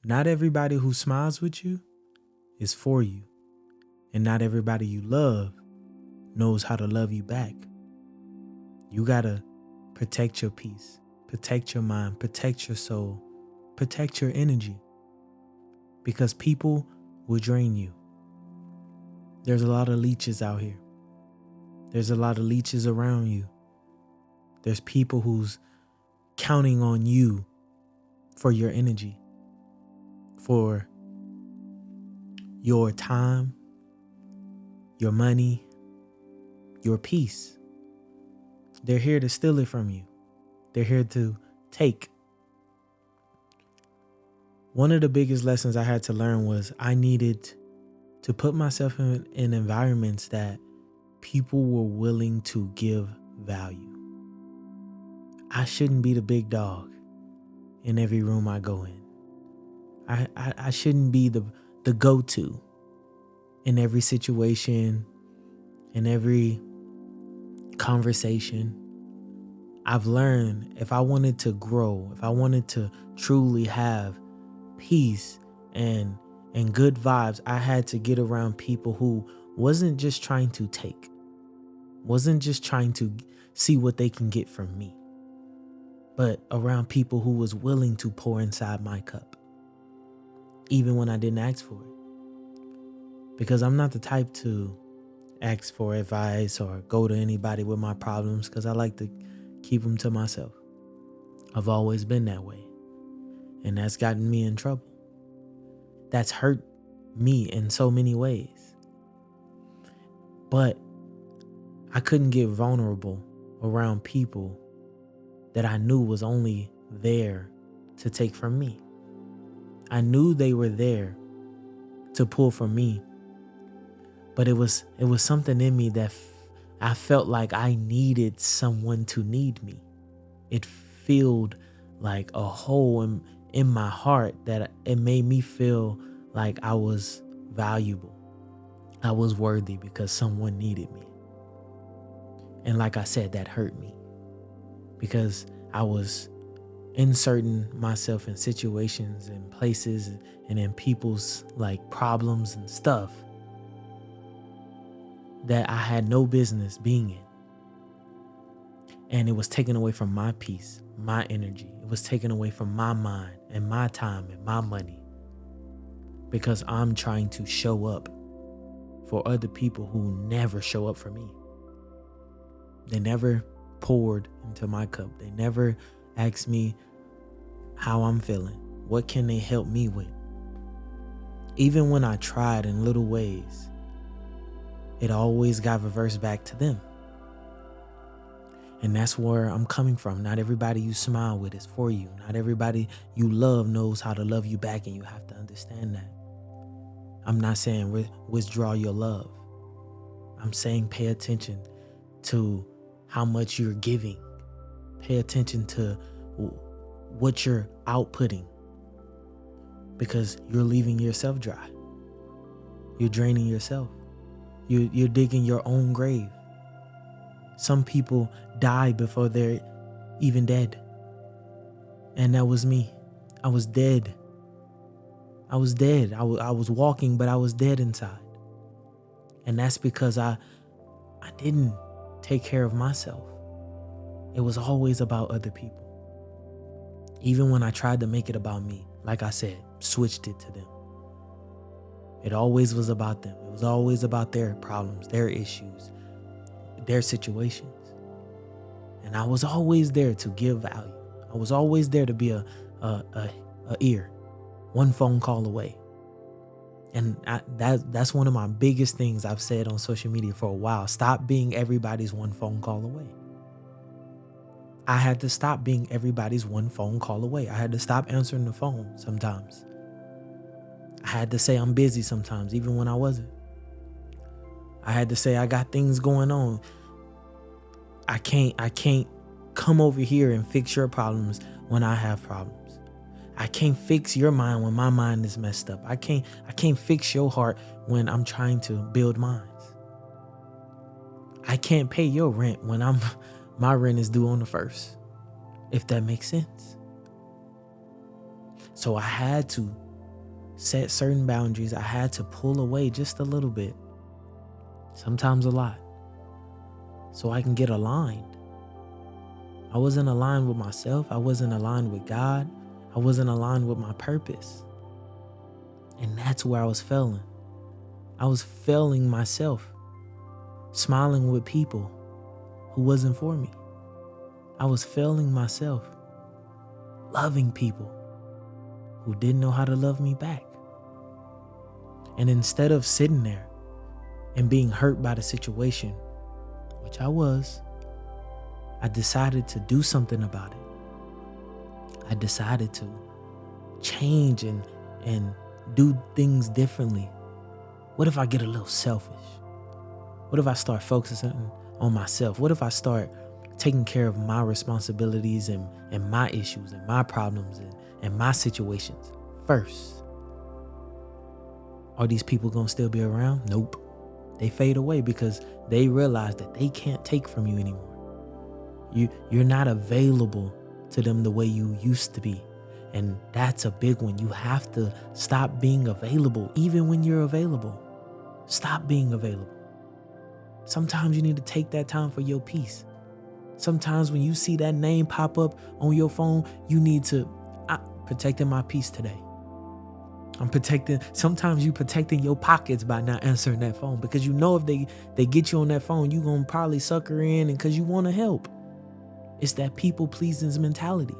Not everybody who smiles with you is for you. And not everybody you love knows how to love you back. You gotta protect your peace, protect your mind, protect your soul, protect your energy. Because people will drain you. There's a lot of leeches out here. There's a lot of leeches around you. There's people who's counting on you for your energy, for your time, your money, your peace. They're here to steal it from you. They're here to take. One of the biggest lessons I had to learn was I needed to put myself in environments that people were willing to give value. I shouldn't be the big dog in every room I go in. I shouldn't be the go-to in every situation, in every conversation. I've learned if I wanted to grow, if I wanted to truly have peace and good vibes, I had to get around people who wasn't just trying to take, wasn't just trying to see what they can get from me, but around people who was willing to pour inside my cup, even when I didn't ask for it. Because I'm not the type to ask for advice or go to anybody with my problems, because I like to keep them to myself. I've always been that way. And that's gotten me in trouble. That's hurt me in so many ways. But I couldn't get vulnerable around people that I knew was only there to take from me. I knew they were there to pull from me. But it was something in me that I felt like I needed someone to need me. It filled like a hole in my heart that it made me feel like I was valuable. I was worthy because someone needed me. And like I said, that hurt me because I was inserting myself in situations and places and in people's like problems and stuff that I had no business being in. And it was taken away from my peace, my energy. It was taken away from my mind and my time and my money because I'm trying to show up for other people who never show up for me. They never poured into my cup. They never asked me how I'm feeling. What can they help me with? Even when I tried in little ways, it always got reversed back to them. And that's where I'm coming from. Not everybody you smile with is for you. Not everybody you love knows how to love you back, and you have to understand that. I'm not saying withdraw your love. I'm saying pay attention to how much you're giving. Pay attention to what you're outputting, because you're leaving yourself dry. You're draining yourself. You're digging your own grave. Some people die before they're even dead. And that was me. I was dead. I was dead. I was walking, but I was dead inside. And that's because I didn't take care of myself. It was always about other people. Even when I tried to make it about me, like I said, switched it to them. It always was about them. It was always about their problems, their issues, their situations. And I was always there to give value. I was always there to be a ear, one phone call away. And that's one of my biggest things I've said on social media for a while. Stop being everybody's one phone call away. I had to stop being everybody's one phone call away. I had to stop answering the phone sometimes. I had to say I'm busy sometimes, even when I wasn't. I had to say I got things going on. I can't come over here and fix your problems when I have problems. I can't fix your mind when my mind is messed up. I can't fix your heart when I'm trying to build mine. I can't pay your rent when my rent is due on the 1st, if that makes sense. So I had to set certain boundaries. I had to pull away just a little bit, sometimes a lot, so I can get aligned. I wasn't aligned with myself. I wasn't aligned with God. I wasn't aligned with my purpose. And that's where I was failing. I was failing myself, smiling with people who wasn't for me. I was failing myself, loving people who didn't know how to love me back. And instead of sitting there and being hurt by the situation, which I was, I decided to do something about it. I decided to change and do things differently. What if I get a little selfish? What if I start focusing on myself? What if I start taking care of my responsibilities and my issues and my problems and my situations first? Are these people gonna still be around? Nope. They fade away because they realize that they can't take from you anymore. You're not available to them the way you used to be. And that's a big one. You have to stop being available even when you're available. Stop being available. Sometimes you need to take that time for your peace. Sometimes when you see that name pop up on your phone, you need to, I'm protecting my peace today. Sometimes you protecting your pockets by not answering that phone, because you know if they get you on that phone, you gonna probably sucker in, and because you want to help. It's that people pleasing mentality.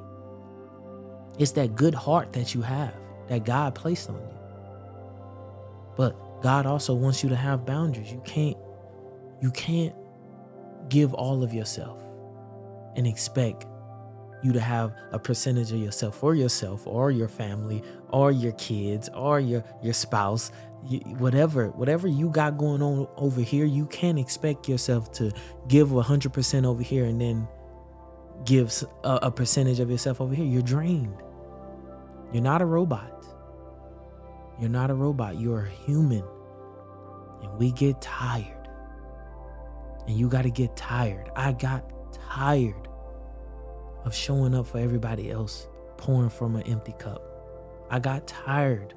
It's that good heart that you have, that God placed on you. But God also wants you to have boundaries. You can't give all of yourself and expect you to have a percentage of yourself for yourself or your family or your kids or your spouse. Whatever you got going on over here, you can't expect yourself to give 100% over here and then give a percentage of yourself over here. You're drained. You're not a robot. You're not a robot. You're a human. And we get tired. And you got to get tired. I got tired of showing up for everybody else, pouring from an empty cup. I got tired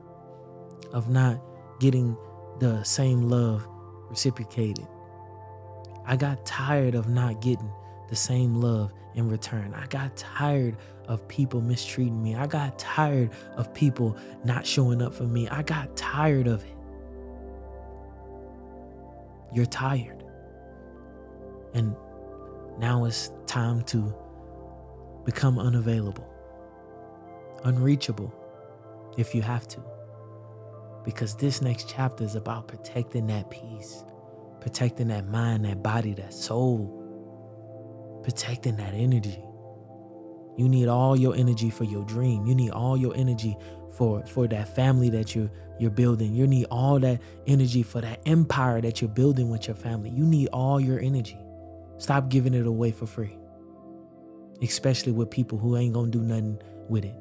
of not getting the same love reciprocated. I got tired of not getting the same love in return. I got tired of people mistreating me. I got tired of people not showing up for me. I got tired of it. You're tired. And now it's time to become unavailable, unreachable if you have to. Because this next chapter is about protecting that peace, protecting that mind, that body, that soul, protecting that energy. You need all your energy for your dream. You need all your energy for that family that you're building. You need all that energy for that empire that you're building with your family. You need all your energy. Stop giving it away for free. Especially with people who ain't gonna do nothing with it.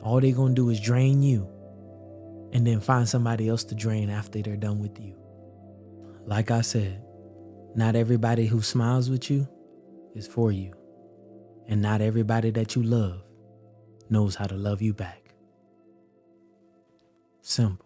All they gonna do is drain you and then find somebody else to drain after they're done with you. Like I said, not everybody who smiles with you is for you. And not everybody that you love knows how to love you back. Simple.